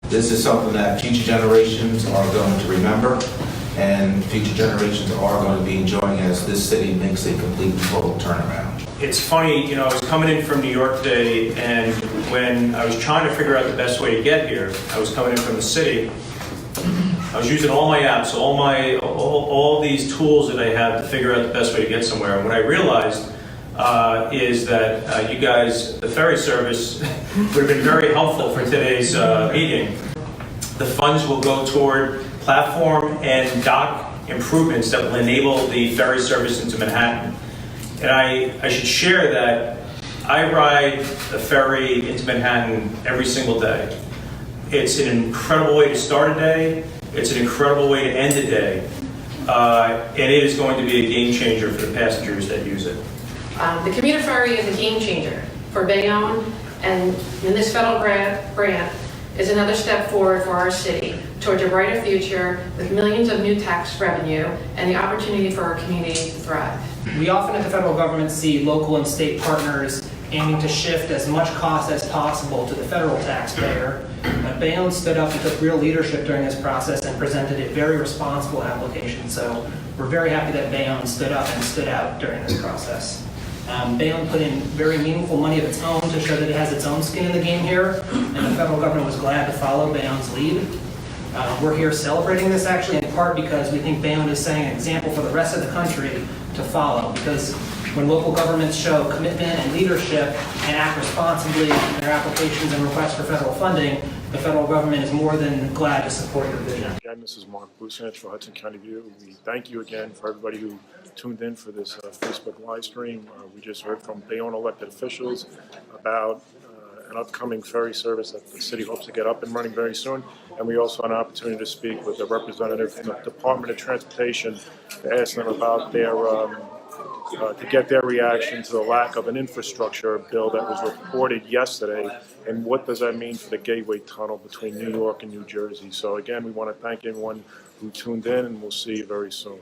This is something that future generations are going to remember, and future generations are going to be enjoying as this city makes a complete and total turnaround. It's funny, I was coming in from New York today, and when I was trying to figure out the best way to get here, I was coming in from the city. I was using all my apps, all these tools that I have to figure out the best way to get somewhere. And what I realized is that you guys, the ferry service, would have been very helpful for today's meeting. The funds will go toward platform and dock improvements that will enable the ferry service into Manhattan. And I should share that I ride the ferry into Manhattan every single day. It's an incredible way to start a day. It's an incredible way to end a day. And it is going to be a game changer for the passengers that use it. The commuter ferry is a game changer for Bayonne, and this federal grant is another step forward for our city towards a brighter future with millions of new tax revenue and the opportunity for our community to thrive. We often at the federal government see local and state partners aiming to shift as much cost as possible to the federal taxpayer. But Bayonne stood up and took real leadership during this process and presented a very responsible application. So we're very happy that Bayonne stood up and stood out during this process. Bayonne put in very meaningful money of its own to show that it has its own skin in the game here, and the federal government was glad to follow Bayonne's lead. We're here celebrating this actually in part because we think Bayonne is setting an example for the rest of the country to follow, because when local governments show commitment and leadership and act responsibly in their applications and requests for federal funding, the federal government is more than glad to support your vision. Again, this is Mark Busanich for Hudson County View. We thank you again for everybody who tuned in for this Facebook live stream. We just heard from Bayonne elected officials about an upcoming ferry service that the city hopes to get up and running very soon. And we also had an opportunity to speak with a representative from the Department of Transportation to ask them about their to get their reaction to the lack of an infrastructure bill that was reported yesterday, and what does that mean for the Gateway Tunnel between New York and New Jersey. So again, we want to thank everyone who tuned in, and we'll see you very soon.